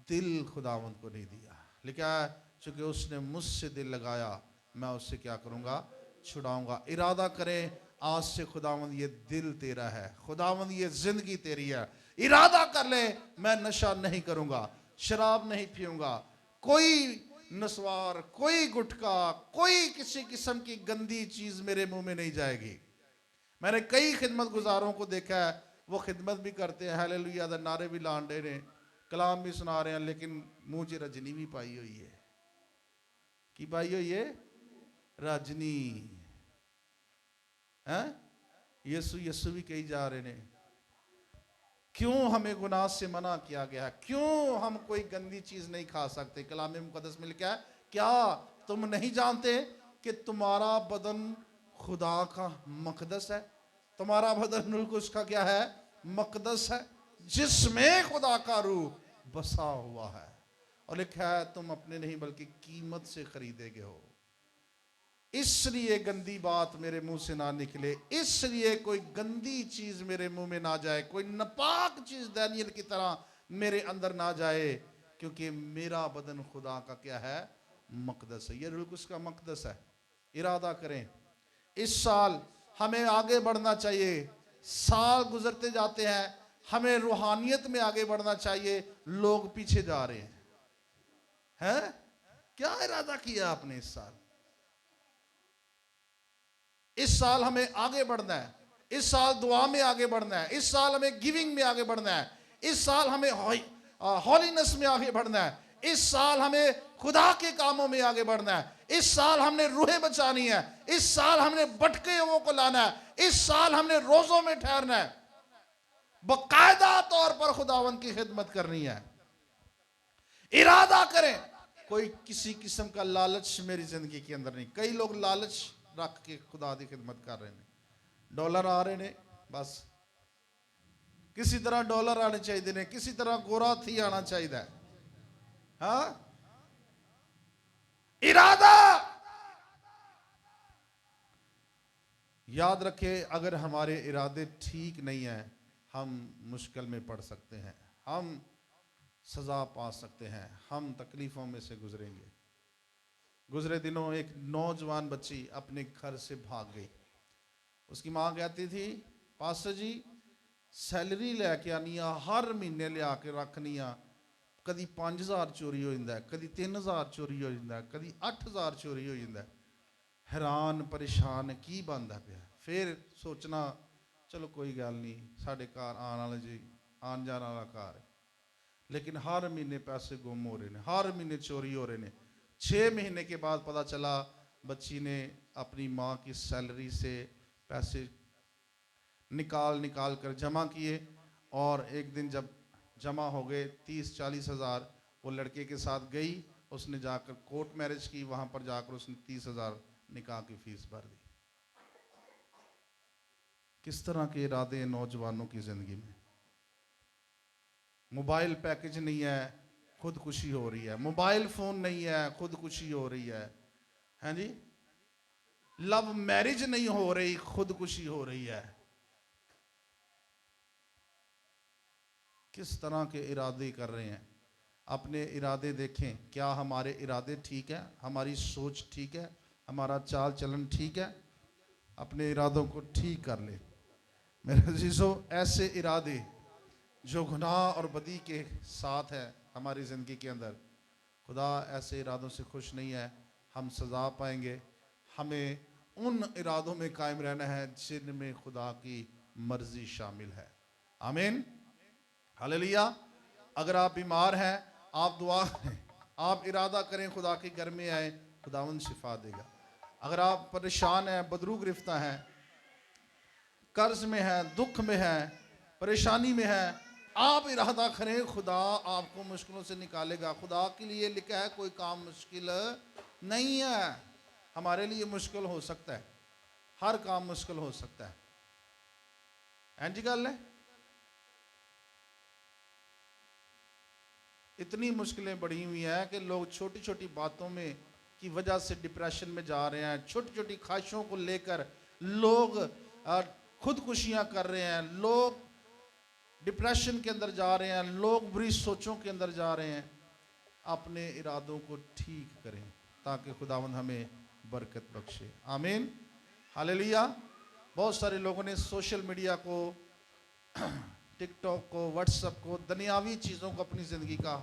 S3: दिल खुदावंद को नहीं दिया। लिखा है, चूंकि उसने मुझसे दिल लगाया, मैं उससे क्या करूँगा? छुड़ाऊँगा। इरादा करें आज से खुदावंद ये दिल तेरा है, खुदावंद ये जिंदगी तेरी है। इरादा कर ले, मैं नशा नहीं करूँगा, शराब नहीं पीऊँगा, कोई नस्वार, कोई गुटखा, कोई किसी किस्म की गंदी चीज मेरे मुंह में नहीं जाएगी। मैंने कई खिदमत गुजारों को देखा है, वो खिदमत भी करते हैं, हालेलुया दा नारे भी लान रहे ने, कलाम भी सुना रहे हैं, लेकिन मुंह च रजनी भी पाई हुई है। की पाई हुई है? रजनी है। यसु यसु भी कही जा रहे ने। क्यों हमें गुनाह से मना किया गया? क्यों हम कोई गंदी चीज नहीं खा सकते? कलाम मुकद्दस में लिखा है, क्या तुम नहीं जानते कि तुम्हारा बदन खुदा का मकदस है? तुम्हारा बदन रुल्कुस का क्या है? मकदस है, जिसमें खुदा का रूह बसा हुआ है। और लिखा है, तुम अपने नहीं बल्कि कीमत से खरीदे गए हो। इसलिए गंदी बात मेरे मुंह से ना निकले, इसलिए कोई गंदी चीज मेरे मुंह में ना जाए, कोई नापाक चीज दानियल की तरह मेरे अंदर ना जाए, क्योंकि मेरा बदन खुदा का क्या है? मकदस है। ये रुल्कुस का मकदस है। इरादा करें, इस साल हमें आगे बढ़ना चाहिए। साल गुजरते जाते हैं, हमें रूहानियत में आगे बढ़ना चाहिए। लोग पीछे जा रहे हैं। क्या इरादा किया आपने इस साल? इस साल हमें आगे बढ़ना है। इस साल दुआ में आगे बढ़ना है। इस साल हमें गिविंग में आगे बढ़ना है। इस साल हमें हॉलीनेस में आगे बढ़ना है। इस साल हमें खुदा के कामों में आगे बढ़ना है। इस साल हमने रूहें बचानी है। इस साल हमने भटके हुओं को लाना है। इस साल हमने रोजों में ठहरना है। बाकायदा तौर पर खुदावन की खिदमत करनी है। इरादा करें। कोई किसी किस्म का लालच मेरी जिंदगी के अंदर नहीं। कई लोग लालच रख के खुदा की खिदमत कर रहे हैं। डॉलर आ रहे ने, बस किसी तरह डॉलर आने चाहिए ने, किसी तरह गोरा थी आना चाहिए। हाँ, इरादा याद रखे, अगर हमारे इरादे ठीक नहीं है, हम मुश्किल में पड़ सकते हैं, हम सजा पा सकते हैं, हम तकलीफों में से गुजरेंगे। गुजरे दिनों एक नौजवान बच्ची अपने घर से भाग गई। उसकी माँ कहती थी, पास्टर जी सैलरी लैके आनी आ, हर महीने लिया के रखनी आ, कदी 5000 चोरी हो जाता है, कदी 3000 चोरी हो जाता है, कदी 8000 चोरी हो जाता है। हैरान परेशान की बनता पाया। फिर सोचना, चलो कोई गल नहीं, साढ़े घर आने वाले जी, आन जाने वाला घर, लेकिन हर महीने पैसे गुम हो रहे हैं, हर महीने चोरी हो रहे हैं। 6 महीने के बाद पता चला बच्ची ने अपनी माँ की सैलरी से पैसे निकाल कर जमा किए, और एक दिन जब जमा हो गए 30-40 हज़ार, वो लड़के के साथ गई, उसने जाकर कोर्ट मैरिज की, वहां पर जाकर उसने 30 हज़ार निकाह की फीस भर दी। किस तरह के इरादे हैं नौजवानों की जिंदगी में? मोबाइल पैकेज नहीं है, खुदकुशी हो रही है। मोबाइल फोन नहीं है, खुदकुशी हो रही है जी। लव मैरिज नहीं हो रही, खुदकुशी हो रही है। किस तरह के इरादे कर रहे हैं? अपने इरादे देखें, क्या हमारे इरादे ठीक है? हमारी सोच ठीक है? हमारा चाल चलन ठीक है? अपने इरादों को ठीक कर ले मेरे अजीजों। ऐसे इरादे जो गुनाह और बदी के साथ है हमारी ज़िंदगी के अंदर, खुदा ऐसे इरादों से खुश नहीं है। हम सज़ा पाएंगे। हमें उन इरादों में कायम रहना है जिनमें खुदा की मर्जी शामिल है। आमीन, हालेलुया। अगर आप बीमार हैं, आप दुआ करें, आप इरादा करें, खुदा के घर में आए, खुदावंद शिफा देगा। अगर आप परेशान हैं, बदरू गिरफ्तार हैं, कर्ज में हैं, दुख में हैं, परेशानी में हैं, आप इरादा करें, खुदा आपको मुश्किलों से निकालेगा। खुदा के लिए लिखा है, कोई काम मुश्किल नहीं है। हमारे लिए मुश्किल हो सकता है, हर काम मुश्किल हो सकता है। जी गल है, इतनी मुश्किलें बढ़ी हुई हैं कि लोग छोटी छोटी बातों में की वजह से डिप्रेशन में जा रहे हैं। छोटी छोटी ख्वाहिशों को लेकर लोग खुदकुशियां कर रहे हैं, लोग डिप्रेशन के अंदर जा रहे हैं, लोग बुरी सोचों के अंदर जा रहे हैं। अपने इरादों को ठीक करें ताकि खुदावंद हमें बरकत बख्शे। आमीन, हालेलुया। बहुत सारे लोगों ने सोशल मीडिया को, टिकटॉक को, व्हाट्सएप को, दुनियावी चीज़ों को अपनी ज़िंदगी का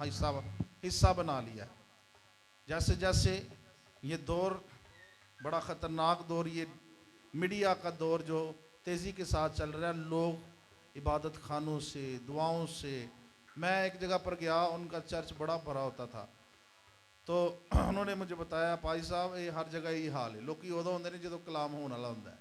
S3: हिस्सा बना लिया। जैसे जैसे ये दौर बड़ा ख़तरनाक दौर, ये मीडिया का दौर जो तेज़ी के साथ चल रहा है, लोग इबादत खानों से, दुआओं से, मैं एक जगह पर गया, उनका चर्च बड़ा भरा होता था, तो उन्होंने मुझे बताया भाई साहब ये हर जगह यही हाल है, लोग उदों होंगे नहीं जो कलाम होने वाला होंगे,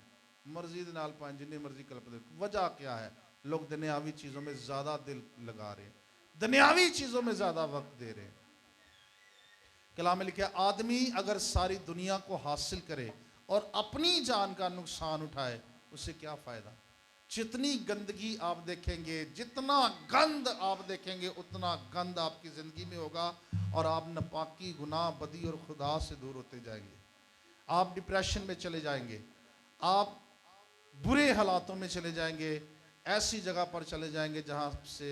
S3: मर्जी के नाल पाएं जिन्नी मर्जी कल्पते। वजह क्या है? लोग दुनियावी चीज़ों में ज़्यादा दिल लगा रहे हैं, दुनियावी चीज़ों में ज़्यादा वक्त दे रहे हैं। कलाम में लिखा आदमी अगर सारी दुनिया को हासिल करे और अपनी जान का नुकसान उठाए उससे क्या फ़ायदा। जितनी गंदगी आप देखेंगे, जितना गंद आप देखेंगे, उतना गंद आपकी ज़िंदगी में होगा और आप नापाकी, गुनाह, बदी और खुदा से दूर होते जाएंगे। आप डिप्रेशन में चले जाएंगे, आप बुरे हालातों में चले जाएंगे, ऐसी जगह पर चले जाएंगे जहाँ से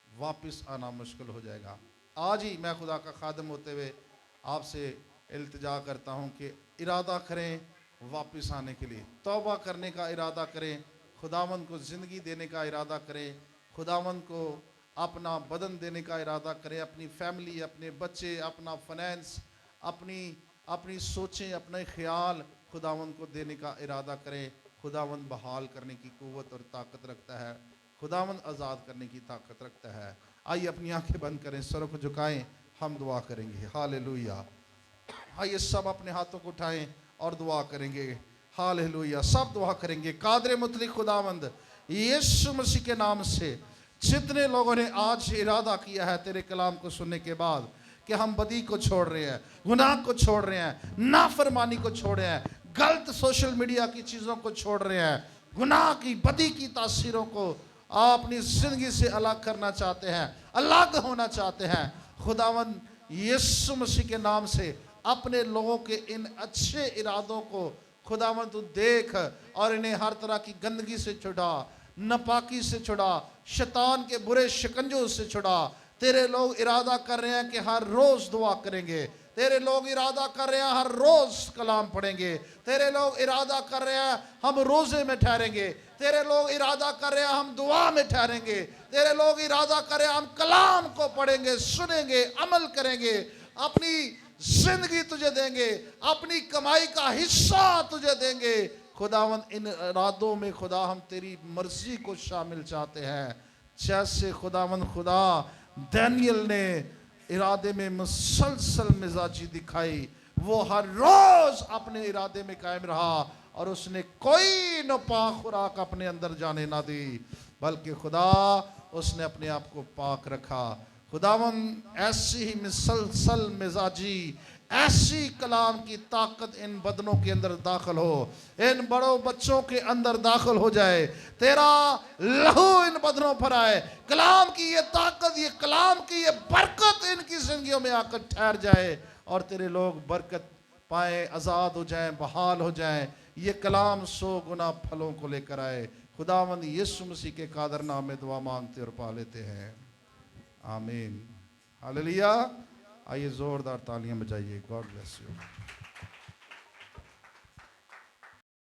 S3: वापस आना मुश्किल हो जाएगा। आज ही मैं खुदा का खादम होते हुए आपसे इल्तिजा करता हूँ कि इरादा करें वापस आने के लिए, तौबा करने का इरादा करें, खुदावंद को ज़िंदगी देने का इरादा करें, खुदावंद को अपना बदन देने का इरादा करें, अपनी फैमिली, अपने बच्चे, अपना फाइनेंस, अपनी सोचें, अपने ख्याल खुदावंद को देने का इरादा करें। खुदावंद बहाल करने की क़ुव्वत और ताकत रखता है, खुदावंद आज़ाद करने की ताकत रखता है। आइए अपनी आंखें बंद करें, सरों को झुकाएं, हम दुआ करेंगे। हालेलुया। आइए सब अपने हाथों को उठाएं और दुआ करेंगे। हालेलुया। सब दुआ करेंगे। कादर मुतलक खुदावंद यीशु मसीह के नाम से जितने लोगों ने आज इरादा किया है तेरे कलाम को सुनने के बाद कि हम बदी को छोड़ रहे हैं, गुनाह को छोड़ रहे हैं, नाफरमानी को छोड़ रहे हैं, गलत सोशल मीडिया की चीज़ों को छोड़ रहे हैं, गुनाह की, बदी की तासीरों को आप अपनी ज़िंदगी से अलग करना चाहते हैं, अलग होना चाहते हैं, खुदावंद यीशु मसीह के नाम से अपने लोगों के इन अच्छे इरादों को खुदावंद तू देख और इन्हें हर तरह की गंदगी से छुड़ा, नापाकी से छुड़ा, शैतान के बुरे शिकंजों से छुड़ा। तेरे लोग इरादा कर रहे हैं कि हर रोज़ दुआ करेंगे, तेरे लोग इरादा कर रहे हैं हर रोज़ कलाम पढ़ेंगे, तेरे लोग इरादा कर रहे हैं हम रोज़े में ठहरेंगे, तेरे लोग इरादा कर रहे हैं हम दुआ में ठहरेंगे, तेरे लोग इरादा कर रहे हैं हम कलाम को पढ़ेंगे, सुनेंगे, अमल करेंगे, अपनी जिंदगी तुझे देंगे, अपनी कमाई का हिस्सा तुझे देंगे। खुदावंद इन इरादों में खुदा हम तेरी मर्जी को शामिल चाहते हैं। जैसे खुदावंद खुदा दानियल ने इरादे में मुसलसल मिजाजी दिखाई, वो हर रोज अपने इरादे में कायम रहा और उसने कोई नापाक खुराक अपने अंदर जाने ना दी, बल्कि खुदा उसने अपने आप को पाक रखा। खुदावन ऐसी ही मुसलसल मिजाजी, ऐसी कलाम की ताकत इन बदनों के अंदर दाखिल हो, इन बड़ों बच्चों के अंदर दाखिल हो जाए, तेरा लहू इन बदनों पर आए, कलाम की ये ताकत, ये कलाम की ये बरकत इनकी जिंदगियों में आकर ठहर जाए और तेरे लोग बरकत पाए, आज़ाद हो जाएं, बहाल हो जाएं। ये कलाम 100 गुना फलों को लेकर आए। खुदावंद यीशु मसीह के कादर नाम में दुआ मांगते और पा लेते हैं, आमीन। हालेलुया। आइए जोरदार तालियां बजाइए। God bless you.